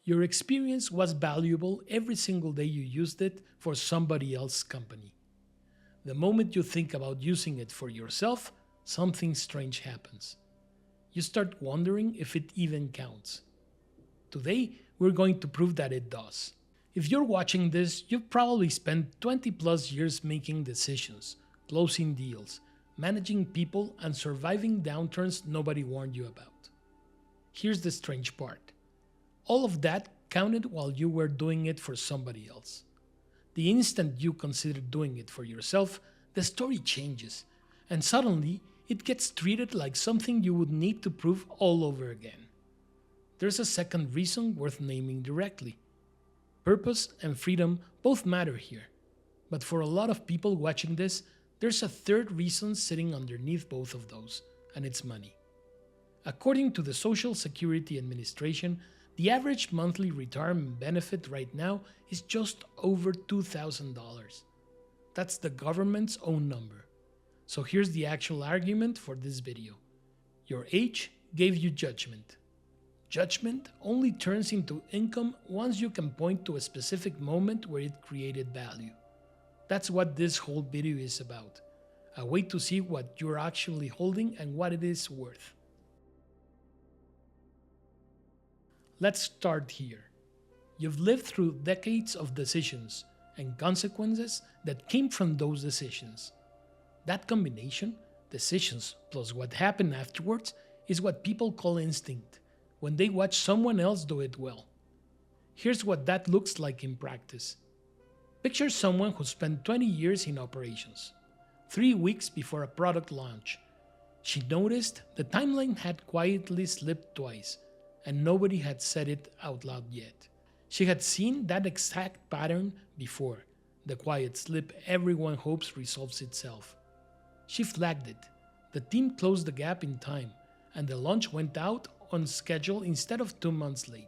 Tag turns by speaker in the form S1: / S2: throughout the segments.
S1: Your experience was valuable every single day you used it for somebody else's company. The moment you think about using it for yourself, something strange happens. You start wondering if it even counts. Today, we're going to prove that it does. If you're watching this, you've probably spent 20 plus years making decisions, closing deals, managing people, and surviving downturns nobody warned you about. Here's the strange part. All of that counted while you were doing it for somebody else. The instant you consider doing it for yourself, the story changes, and suddenly it gets treated like something you would need to prove all over again. There's a second reason worth naming directly. Purpose and freedom both matter here, but for a lot of people watching this, there's a third reason sitting underneath both of those, and it's money. According to the Social Security Administration, the average monthly retirement benefit right now is just over $2,000. That's the government's own number. So here's the actual argument for this video. Your age gave you judgment. Judgment only turns into income once you can point to a specific moment where it created value. That's what this whole video is about. A way to see what you're actually holding and what it is worth. Let's start here. You've lived through decades of decisions and consequences that came from those decisions. That combination, decisions plus what happened afterwards, is what people call instinct, when they watch someone else do it well. Here's what that looks like in practice. Picture someone who spent 20 years in operations. 3 weeks before a product launch, she noticed the timeline had quietly slipped twice, and nobody had said it out loud yet. She had seen that exact pattern before, the quiet slip everyone hopes resolves itself. She flagged it. The team closed the gap in time, and the launch went out on schedule instead of 2 months late.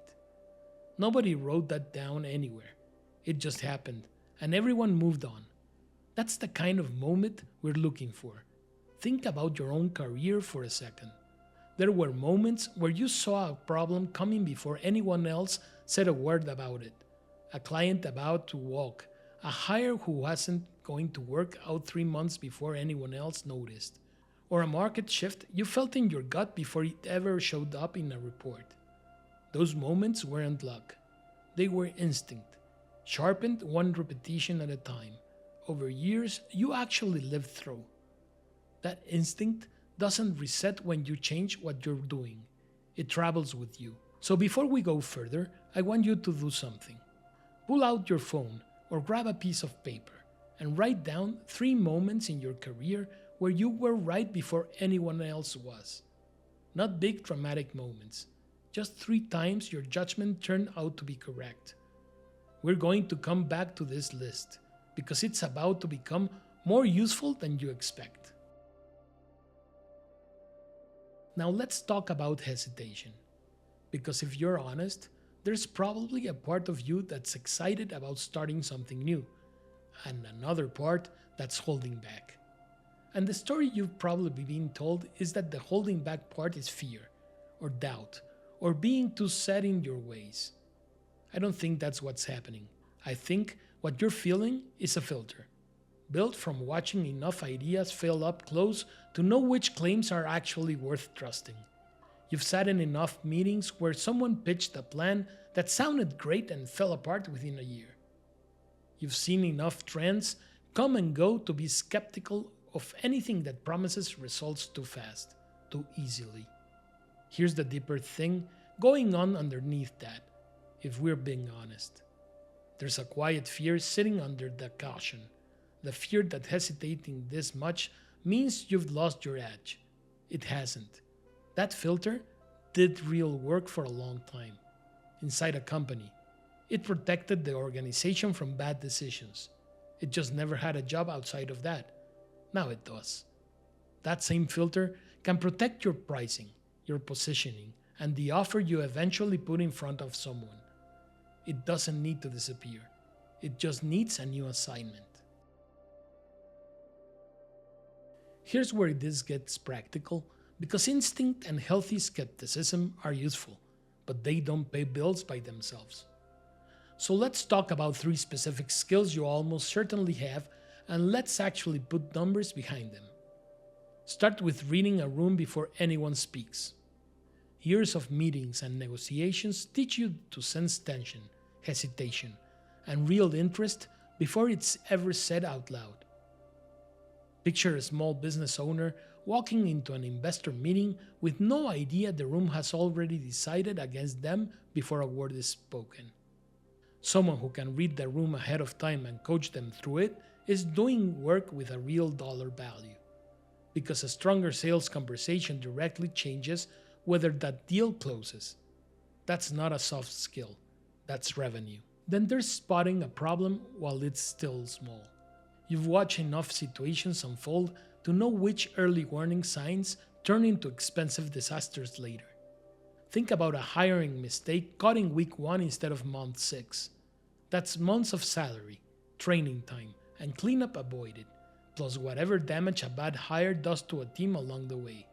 S1: Nobody wrote that down anywhere. It just happened, and everyone moved on. That's the kind of moment we're looking for. Think about your own career for a second. There were moments where you saw a problem coming before anyone else said a word about it. A client about to walk, a hire who wasn't going to work out 3 months before anyone else noticed, or a market shift you felt in your gut before it ever showed up in a report. Those moments weren't luck. They were instinct, sharpened one repetition at a time. Over years, you actually lived through. That instinct doesn't reset when you change what you're doing. It travels with you. So before we go further, I want you to do something. Pull out your phone or grab a piece of paper and write down 3 moments in your career where you were right before anyone else was. Not big dramatic moments, just 3 times your judgment turned out to be correct. We're going to come back to this list because it's about to become more useful than you expect. Now let's talk about hesitation. Because if you're honest, there's probably a part of you that's excited about starting something new, and another part that's holding back. And the story you've probably been told is that the holding back part is fear, or doubt, or being too set in your ways. I don't think that's what's happening. I think what you're feeling is a filter, built from watching enough ideas fail up close to know which claims are actually worth trusting. You've sat in enough meetings where someone pitched a plan that sounded great and fell apart within a year. You've seen enough trends come and go to be skeptical of anything that promises results too fast, too easily. Here's the deeper thing going on underneath that, if we're being honest. There's a quiet fear sitting under the caution. The fear that hesitating this much means you've lost your edge. It hasn't. That filter did real work for a long time. Inside a company, it protected the organization from bad decisions. It just never had a job outside of that. Now it does. That same filter can protect your pricing, your positioning, and the offer you eventually put in front of someone. It doesn't need to disappear. It just needs a new assignment. Here's where this gets practical, because instinct and healthy skepticism are useful, but they don't pay bills by themselves. So let's talk about 3 specific skills you almost certainly have, and let's actually put numbers behind them. Start with reading a room before anyone speaks. Years of meetings and negotiations teach you to sense tension, hesitation, and real interest before it's ever said out loud. Picture a small business owner walking into an investor meeting with no idea the room has already decided against them before a word is spoken. Someone who can read the room ahead of time and coach them through it is doing work with a real dollar value, because a stronger sales conversation directly changes whether that deal closes. That's not a soft skill, that's revenue. Then there's spotting a problem while it's still small. You've watched enough situations unfold to know which early warning signs turn into expensive disasters later. Think about a hiring mistake caught in week 1 instead of month 6. That's months of salary, training time, and cleanup avoided, plus whatever damage a bad hire does to a team along the way.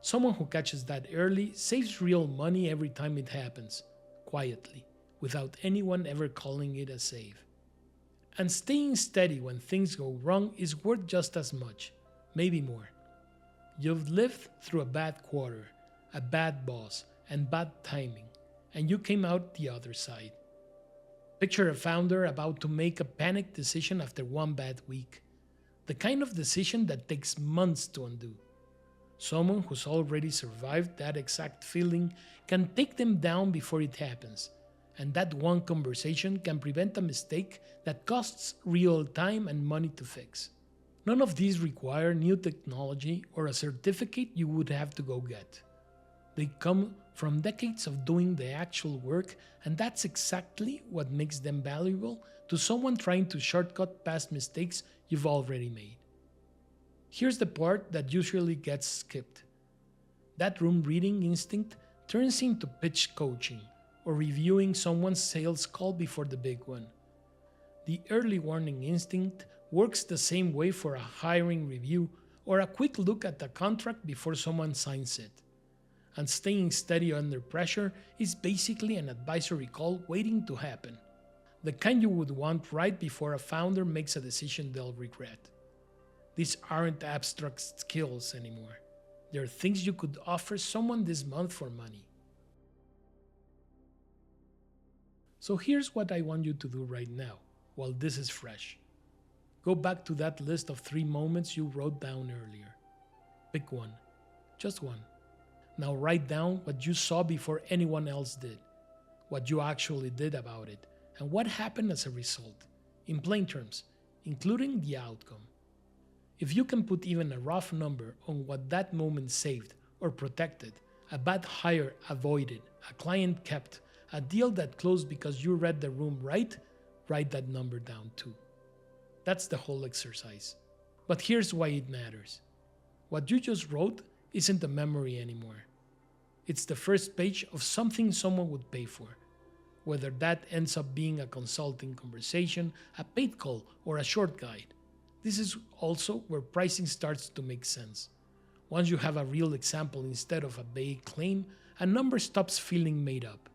S1: Someone who catches that early saves real money every time it happens, quietly, without anyone ever calling it a save. And staying steady when things go wrong is worth just as much, maybe more. You've lived through a bad quarter, a bad boss, and bad timing, and you came out the other side. Picture a founder about to make a panic decision after one bad week, the kind of decision that takes months to undo. Someone who's already survived that exact feeling can take them down before it happens, and that one conversation can prevent a mistake that costs real time and money to fix. None of these require new technology or a certificate you would have to go get. They come from decades of doing the actual work, and that's exactly what makes them valuable to someone trying to shortcut past mistakes you've already made. Here's the part that usually gets skipped. That room reading instinct turns into pitch coaching or reviewing someone's sales call before the big one. The early warning instinct works the same way for a hiring review or a quick look at the contract before someone signs it. And staying steady under pressure is basically an advisory call waiting to happen. The kind you would want right before a founder makes a decision they'll regret. These aren't abstract skills anymore. They're things you could offer someone this month for money. So here's what I want you to do right now, while this is fresh. Go back to that list of 3 moments you wrote down earlier. Pick one, just one. Now write down what you saw before anyone else did, what you actually did about it, and what happened as a result, in plain terms, including the outcome. If you can put even a rough number on what that moment saved or protected, a bad hire avoided, a client kept, a deal that closed because you read the room right, write that number down too. That's the whole exercise. But here's why it matters. What you just wrote isn't a memory anymore. It's the first page of something someone would pay for, whether that ends up being a consulting conversation, a paid call, or a short guide. This is also where pricing starts to make sense. Once you have a real example instead of a vague claim, a number stops feeling made up.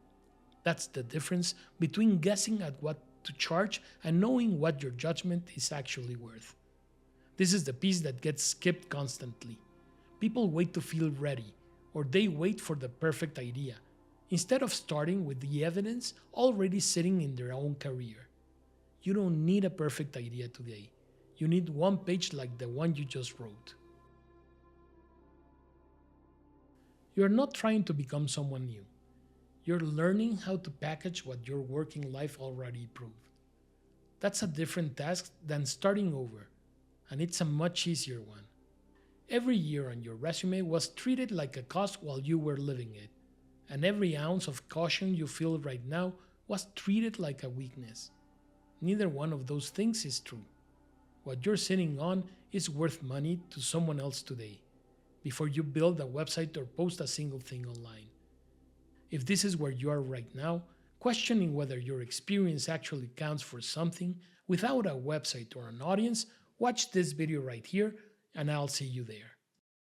S1: That's the difference between guessing at what to charge and knowing what your judgment is actually worth. This is the piece that gets skipped constantly. People wait to feel ready, or they wait for the perfect idea, instead of starting with the evidence already sitting in their own career. You don't need a perfect idea today. You need one page like the one you just wrote. You're not trying to become someone new. You're learning how to package what your working life already proved. That's a different task than starting over, and it's a much easier one. Every year on your resume was treated like a cost while you were living it, and every ounce of caution you feel right now was treated like a weakness. Neither one of those things is true. What you're sitting on is worth money to someone else today, before you build a website or post a single thing online. If this is where you are right now, questioning whether your experience actually counts for something without a website or an audience, watch this video right here and I'll see you there.